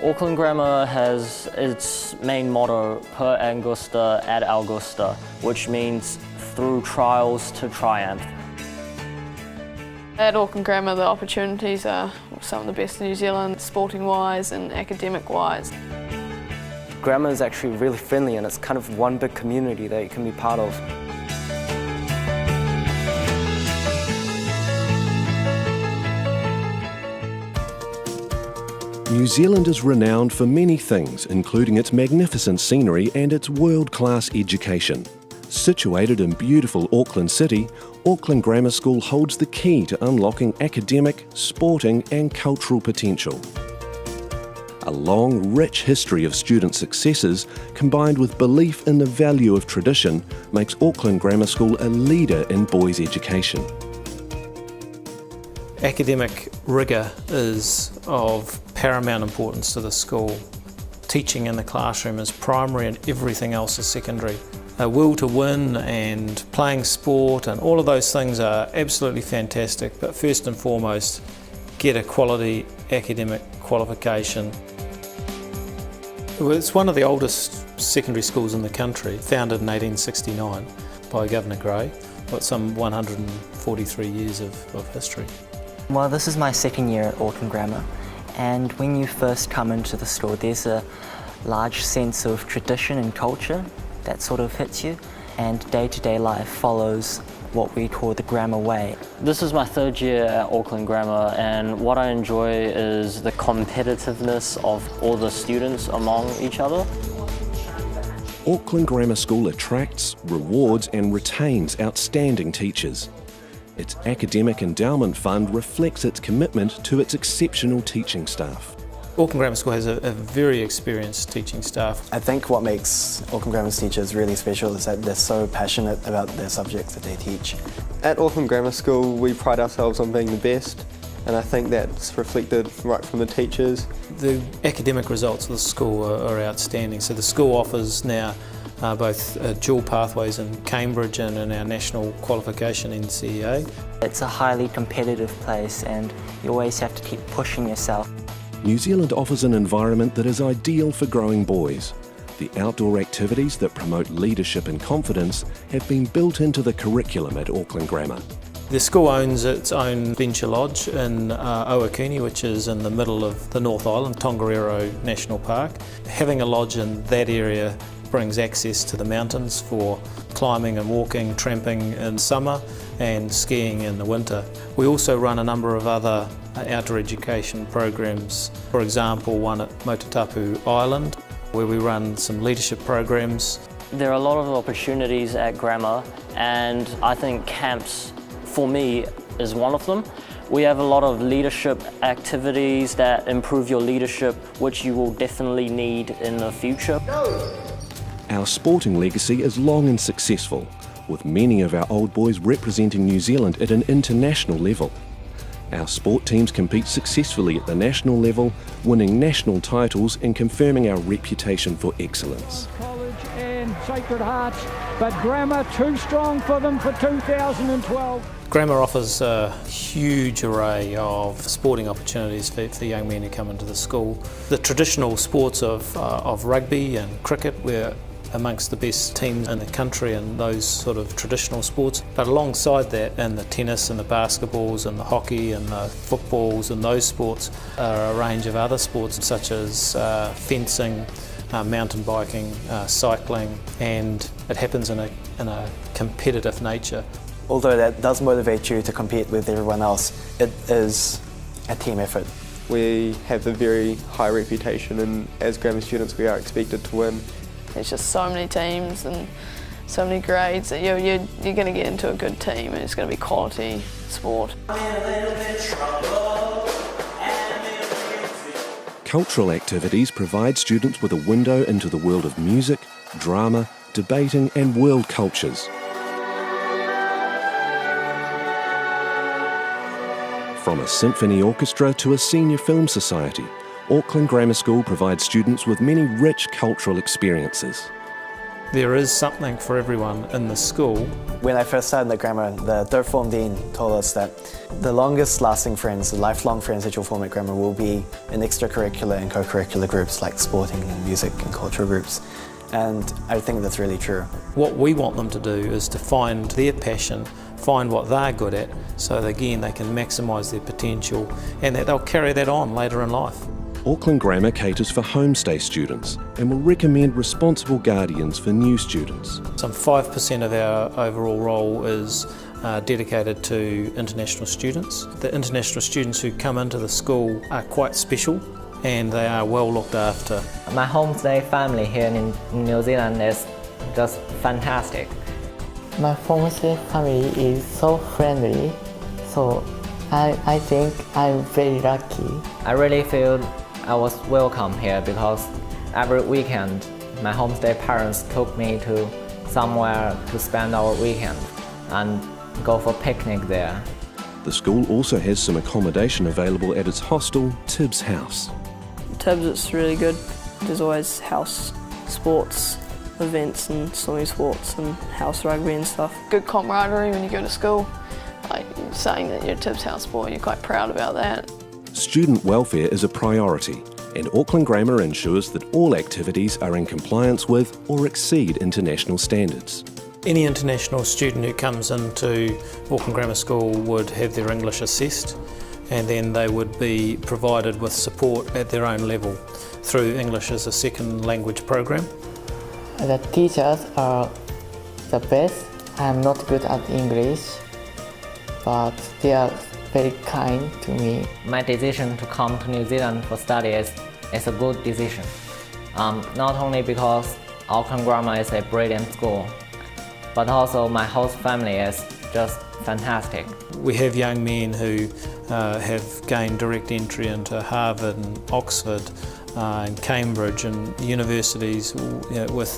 Auckland Grammar has its main motto, per angusta ad augusta, which means through trials to triumph. At Auckland Grammar, the opportunities are some of the best in New Zealand, sporting-wise and academic-wise. Grammar is actually really friendly and it's kind of one big community that you can be part of. New Zealand is renowned for many things, including its magnificent scenery and its world-class education. Situated in beautiful Auckland City, Auckland Grammar School holds the key to unlocking academic, sporting and cultural potential. A long, rich history of student successes, combined with belief in the value of tradition, makes Auckland Grammar School a leader in boys' education. Academic rigour is of paramount importance to the school. Teaching in the classroom is primary and everything else is secondary. A will to win and playing sport and all of those things are absolutely fantastic, but first and foremost, get a quality academic qualification. It's one of the oldest secondary schools in the country, founded in 1869 by Governor Grey, got some 143 years of history. Well, this is my second year at Auckland Grammar, and when you first come into the school, there's a large sense of tradition and culture that sort of hits you, and day-to-day life follows what we call the grammar way. This is my third year at Auckland Grammar, and what I enjoy is the competitiveness of all the students among each other. Auckland Grammar School attracts, rewards and retains outstanding teachers. Its academic endowment fund reflects its commitment to its exceptional teaching staff. Auckland Grammar School has a very experienced teaching staff. I think what makes Auckland Grammar's teachers really special is that they're so passionate about their subjects that they teach. At Auckland Grammar School, we pride ourselves on being the best, and I think that's reflected right from the teachers. The academic results of the school are outstanding. So the school offers now both dual pathways in Cambridge and in our national qualification NCEA. It's a highly competitive place and you always have to keep pushing yourself. New Zealand offers an environment that is ideal for growing boys. The outdoor activities that promote leadership and confidence have been built into the curriculum at Auckland Grammar. The school owns its own Venture Lodge in Owakuni, which is in the middle of the North Island, Tongariro National Park. Having a lodge in that area brings access to the mountains for climbing and walking, tramping in summer and skiing in the winter. We also run a number of other outdoor education programs. For example, one at Motutapu Island, where we run some leadership programs. There are a lot of opportunities at Grammar, and I think camps, for me, is one of them. We have a lot of leadership activities that improve your leadership, which you will definitely need in the future. Our sporting legacy is long and successful, with many of our old boys representing New Zealand at an international level. Our sport teams compete successfully at the national level, winning national titles and confirming our reputation for excellence. College and Sacred Hearts, but Grammar too strong for them for 2012. Grammar offers a huge array of sporting opportunities for young men who come into the school. The traditional sports of rugby and cricket, we're amongst the best teams in the country in those sort of traditional sports. But alongside that, and the tennis and the basketballs and the hockey and the footballs and those sports are a range of other sports such as fencing, mountain biking, cycling, and it happens in a competitive nature. Although that does motivate you to compete with everyone else, it is a team effort. We have a very high reputation, and as grammar students we are expected to win. There's just so many teams and so many grades that you're going to get into a good team and it's going to be quality sport. Cultural activities provide students with a window into the world of music, drama, debating and world cultures. From a symphony orchestra to a senior film society, Auckland Grammar School provides students with many rich cultural experiences. There is something for everyone in the school. When I first started the grammar, the third form dean told us that the longest lasting friends, the lifelong friends that you'll form at grammar will be in extracurricular and co-curricular groups like sporting and music and cultural groups. And I think that's really true. What we want them to do is to find their passion, find what they're good at, so that, again, they can maximise their potential and that they'll carry that on later in life. Auckland Grammar caters for homestay students and will recommend responsible guardians for new students. Some 5% of our overall roll is dedicated to international students. The international students who come into the school are quite special and they are well looked after. My homestay family here in New Zealand is just fantastic. My homestay family is so friendly, so I think I'm very lucky. I really feel I was welcome here because every weekend my homestay parents took me to somewhere to spend our weekend and go for picnic there. The school also has some accommodation available at its hostel, Tibbs House. Tibbs, it's really good. There's always house sports, events and swimming sports and house rugby and stuff. Good camaraderie when you go to school. Like saying that you're a Tibbs house boy, you're quite proud about that. Student welfare is a priority, and Auckland Grammar ensures that all activities are in compliance with or exceed international standards. Any international student who comes into Auckland Grammar School would have their English assessed, and then they would be provided with support at their own level through English as a second language program. The teachers are the best. I'm not good at English, but they are very kind to me. My decision to come to New Zealand for study is a good decision. Not only because Auckland Grammar is a brilliant school, but also my host family is just fantastic. We have young men who have gained direct entry into Harvard and Oxford and Cambridge and universities with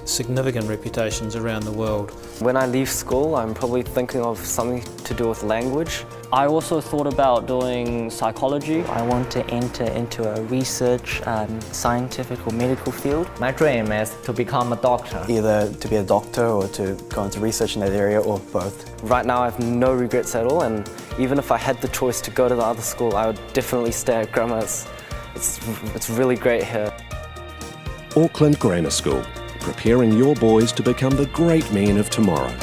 significant reputations around the world. When I leave school, I'm probably thinking of something to do with language. I also thought about doing psychology. I want to enter into a research, scientific or medical field. My dream is to become a doctor. Either to be a doctor or to go into research in that area or both. Right now I have no regrets at all, and even if I had the choice to go to the other school, I would definitely stay at Grammar. It's really great here. Auckland Grammar School, preparing your boys to become the great men of tomorrow.